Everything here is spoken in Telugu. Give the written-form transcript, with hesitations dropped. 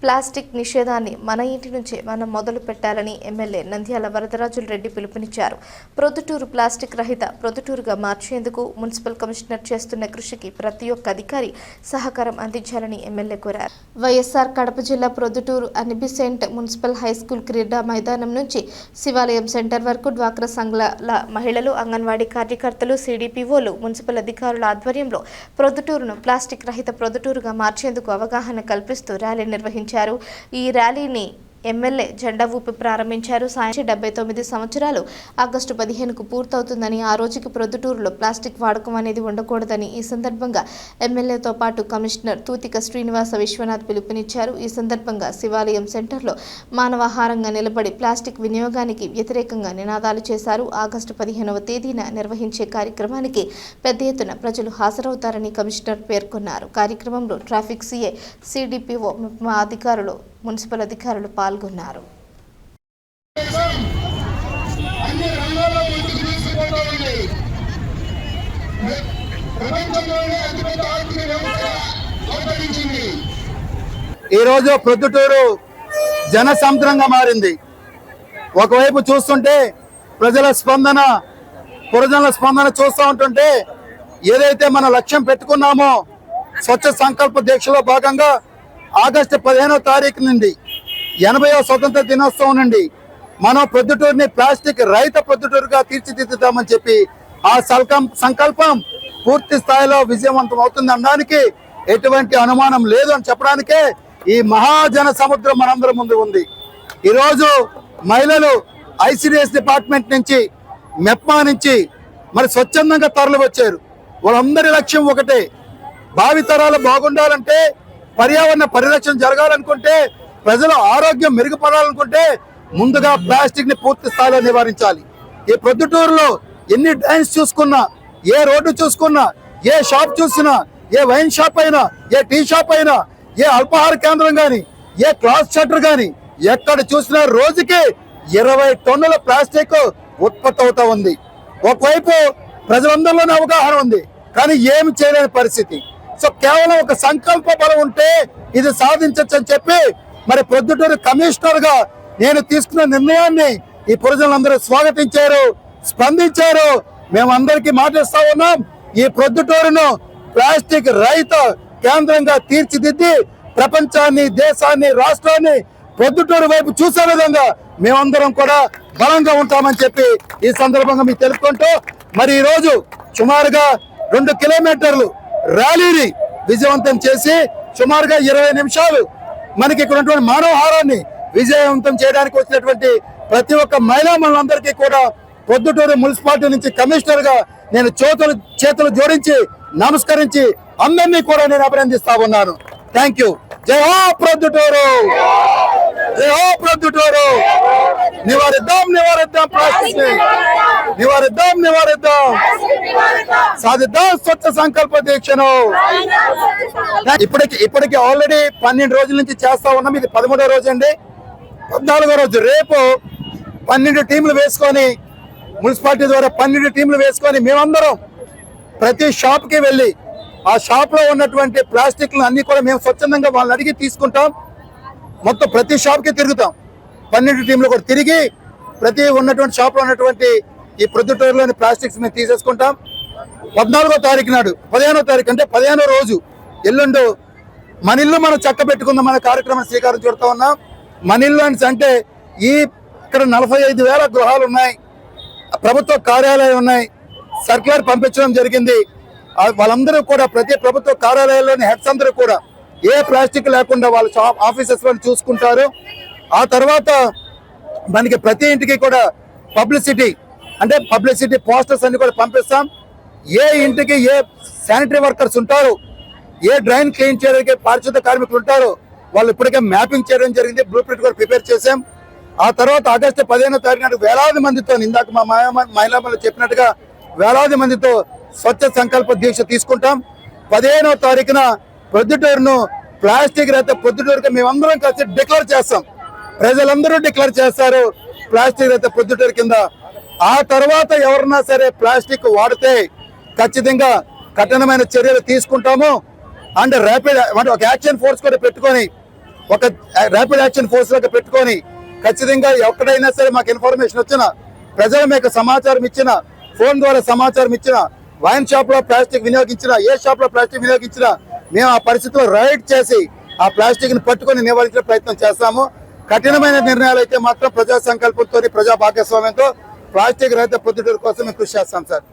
ప్లాస్టిక్ నిషేధాన్ని మన ఇంటి నుంచే మనం మొదలు పెట్టాలని ఎమ్మెల్యే నంద్యాల వరదరాజులు రెడ్డి పిలుపునిచ్చారు. ప్రొద్దుటూరు ప్లాస్టిక్ రహిత ప్రొద్దుటూరుగా మార్చేందుకు మున్సిపల్ కమిషనర్ చేస్తున్న కృషికి ప్రతి ఒక్క అధికారి సహకారం అందించాలని ఎమ్మెల్యే కోరారు. వైఎస్ఆర్ కడప జిల్లా ప్రొద్దుటూరు అనిబిసెంట్ మున్సిపల్ హైస్కూల్ క్రీడా మైదానం నుంచి శివాలయం సెంటర్ వరకు డ్వాక్రా సంఘాల మహిళలు, అంగన్వాడీ కార్యకర్తలు, సిడిపిఓలు, మున్సిపల్ అధికారుల ఆధ్వర్యంలో ప్రొద్దుటూరును ప్లాస్టిక్ రహిత ప్రొద్దుటూరుగా మార్చేందుకు అవగాహన కల్పిస్తూ ర్యాలీ నిర్వహించారు. ఈ ర్యాలీని ఎమ్మెల్యే జెండా ఊపి ప్రారంభించారు. సాయంత్రం 79 సంవత్సరాలు ఆగస్టు 15కు పూర్తవుతుందని, ఆ రోజుకి ప్రొద్దుటూరులో ప్లాస్టిక్ వాడకం అనేది ఉండకూడదని ఈ సందర్భంగా ఎమ్మెల్యేతో పాటు కమిషనర్ తూతిక శ్రీనివాస విశ్వనాథ్ పిలుపునిచ్చారు. ఈ సందర్భంగా శివాలయం సెంటర్లో మానవాహారంగా నిలబడి ప్లాస్టిక్ వినియోగానికి వ్యతిరేకంగా నినాదాలు చేశారు. ఆగస్టు 15వ తేదీన నిర్వహించే కార్యక్రమానికి పెద్ద ఎత్తున ప్రజలు హాజరవుతారని కమిషనర్ పేర్కొన్నారు. కార్యక్రమంలో ట్రాఫిక్ సిఐ, సిడిపిఓ, అధికారులు, మున్సిపల్ అధికారులు పాల్గొన్నారు. ఈరోజు ప్రొద్దుటూరు జనసముద్రంగా మారింది. ఒకవైపు చూస్తుంటే ప్రజల స్పందన, పురజనుల స్పందన చూస్తూ ఉంటుంటే ఏదైతే మన లక్ష్యం పెట్టుకున్నామో స్వచ్ఛ సంకల్ప దీక్షలో భాగంగా ఆగస్టు 15వ తారీఖు నుండి 80వ స్వతంత్ర దినోత్సవం నుండి మనం ప్రొద్దుటూరుని ప్లాస్టిక్ రహిత ప్రొద్దుటూరుగా తీర్చిదిద్దుతామని చెప్పి ఆ సంకల్పం పూర్తి స్థాయిలో విజయవంతం అవుతుంది అనడానికి ఎటువంటి అనుమానం లేదు అని చెప్పడానికే ఈ మహాజన సముద్రం మనందరి ముందు ఉంది. ఈరోజు మహిళలు ఐసిడిఎస్ డిపార్ట్మెంట్ నుంచి, మెప్మా నుంచి మరి స్వచ్ఛందంగా తరలి వచ్చారు. వాళ్ళందరి లక్ష్యం ఒకటే, భావితరాలు బాగుండాలంటే, పర్యావరణ పరిరక్షణ జరగాలనుకుంటే, ప్రజల ఆరోగ్యం మెరుగుపడాలనుకుంటే ముందుగా ప్లాస్టిక్ ని పూర్తి స్థాయిలో నివారించాలి. ఈ ప్రొద్దుటూరులో ఎన్ని డ్రైన్స్ చూసుకున్నా, ఏ రోడ్డు చూసుకున్నా, ఏ షాప్ చూసినా, ఏ వైన్ షాప్ అయినా, ఏ టీ షాప్ అయినా, ఏ అల్పాహార కేంద్రం కానీ, ఏ క్లాత్ షట్టర్ కానీ, ఎక్కడ చూసినా రోజుకి 20 టన్నుల ప్లాస్టిక్ ఉత్పత్తి అవుతా ఉంది. ఒకవైపు ప్రజలందరిలోనే అవగాహన ఉంది, కానీ ఏమి చేయలేని పరిస్థితి. సో కేవలం ఒక సంకల్ప బలం ఉంటే ఇది సాధించవచ్చు అని చెప్పి మరి ప్రొద్దుటూరు కమిషనర్ గా నేను తీసుకున్న నిర్ణయాన్ని ఈ ప్రజలందరూ స్వాగతించారు, స్పందించారు. మేమందరికీ మాటిస్తా ఉన్నాం, ఈ ప్రొద్దుటూరును ప్లాస్టిక్ రహిత కేంద్రంగా తీర్చిదిద్ది ప్రపంచాన్ని, దేశాన్ని, రాష్ట్రాన్ని ప్రొద్దుటూరు వైపు చూసే విధంగా మేమందరం కూడా బలంగా ఉంటామని చెప్పి ఈ సందర్భంగా మీకు తెలుపుకుంటూ మరి ఈరోజు సుమారుగా 2 కిలోమీటర్లు ర్యాలీని విజయవంతం చేసి సుమారుగా 20 నిమిషాలు మనకి ఇక్కడ ఉన్నటువంటి మానవహారాన్ని విజయవంతం చేయడానికి వచ్చినటువంటి ప్రతి ఒక్క మహిళా మనందరికీ కూడా ప్రొద్దుటూరు మున్సిపాలిటీ నుంచి కమిషనర్ గా నేను చేతులు జోడించి నమస్కరించి అందరినీ కూడా నేను అభినందిస్తా ఉన్నాను. Thank you. జై హో ప్రొద్దుటూరు, జై హో ప్రొద్దుటూరు. నివారిద్దాం ప్లాస్టిక్ ని, నివారిద్దాం సాధిద్దాం స్వచ్ఛ సంకల్ప దీక్షను. ఇప్పటికి ఆల్రెడీ 12 రోజుల నుంచి చేస్తా ఉన్నాం. ఇది 13వ రోజు అండి. 14వ రోజు రేపు 12 టీంలు వేసుకొని, మున్సిపాలిటీ ద్వారా 12 టీంలు వేసుకొని మేమందరం ప్రతి షాప్ కి వెళ్ళి ఆ షాప్ లో ఉన్నటువంటి ప్లాస్టిక్ అన్ని కూడా మేము స్వచ్ఛందంగా వాళ్ళని అడిగి తీసుకుంటాం. మొత్తం ప్రతి షాప్ కి తిరుగుతాం. 12 టీంలు కూడా తిరిగి ప్రతి ఉన్నటువంటి షాప్ లో ఉన్నటువంటి ఈ ప్రొద్దుటూరులోని ప్లాస్టిక్స్ మేము తీసేసుకుంటాం. 14వ తారీఖు నాడు, 15వ తారీఖు అంటే 15వ రోజు ఎల్లుండు మన ఇల్లు మనం చక్క పెట్టుకుందాం మన కార్యక్రమం శ్రీకారం చుడతా ఉన్నాం. మన ఇల్లు అంటే ఇక్కడ 45,000 గృహాలు ఉన్నాయి, ప్రభుత్వ కార్యాలయాలు ఉన్నాయి. సర్క్యులర్ పంపించడం జరిగింది. వాళ్ళందరూ కూడా ప్రతి ప్రభుత్వ కార్యాలయాల్లోని హెడ్స్ అందరూ కూడా ఏ ప్లాస్టిక్ లేకుండా వాళ్ళ ఆఫీసెస్ లో చూసుకుంటారు. ఆ తర్వాత మనకి ప్రతి ఇంటికి కూడా పబ్లిసిటీ పోస్టర్స్ అన్ని కూడా పంపిస్తాం. ఏ ఇంటికి ఏ శానిటరీ వర్కర్స్ ఉంటారు, ఏ డ్రైన్ క్లీన్ చేయడానికి పారిశుద్ధ కార్మికులు ఉంటారో వాళ్ళు ఇప్పటికే మ్యాపింగ్ చేయడం జరిగింది. బ్లూ ప్రింట్ కూడా ప్రిపేర్ చేసాం. ఆ తర్వాత ఆగస్టు 15వ తారీఖు నాడు వేలాది మందితో, ఇందాక మా మహిళా చెప్పినట్టుగా వేలాది మందితో స్వచ్ఛ సంకల్ప దీక్ష తీసుకుంటాం. 15వ తారీఖున ప్రొద్దుటూరును ప్లాస్టిక్ రహిత ప్రొద్దుటూరుగా మేమందరం కలిసి డిక్లేర్ చేస్తాం. ప్రజలందరూ డిక్లేర్ చేస్తారు ప్లాస్టిక్ రహిత ప్రొద్దుటూరు కింద. ఆ తర్వాత ఎవరన్నా సరే ప్లాస్టిక్ వాడితే ఖచ్చితంగా కఠినమైన చర్యలు తీసుకుంటాము. అండ్ ర్యాపిడ్ ఒక యాక్షన్ ఫోర్స్ కూడా పెట్టుకొని ఒక ర్యాపిడ్ యాక్షన్ ఫోర్స్ లాగా పెట్టుకొని ఖచ్చితంగా ఎక్కడైనా సరే మాకు ఇన్ఫర్మేషన్ వచ్చినా, ప్రజల మీకు సమాచారం ఇచ్చిన, ఫోన్ ద్వారా సమాచారం ఇచ్చిన, వైన్ షాప్ లో ప్లాస్టిక్ వినియోగించిన, ఏ షాప్ లో ప్లాస్టిక్ వినియోగించినా మేము ఆ పరిస్థితిలో రైడ్ చేసి ఆ ప్లాస్టిక్ ని పట్టుకొని నివారించే ప్రయత్నం చేస్తాము. కఠినమైన నిర్ణయాలు అయితే మాత్రం ప్రజా సంకల్పంతో, ప్రజా భాగస్వామ్యంతో ప్లాస్టిక్ రహిత పొద్దుటూరు కోసం మేము కృషి చేస్తాం సార్.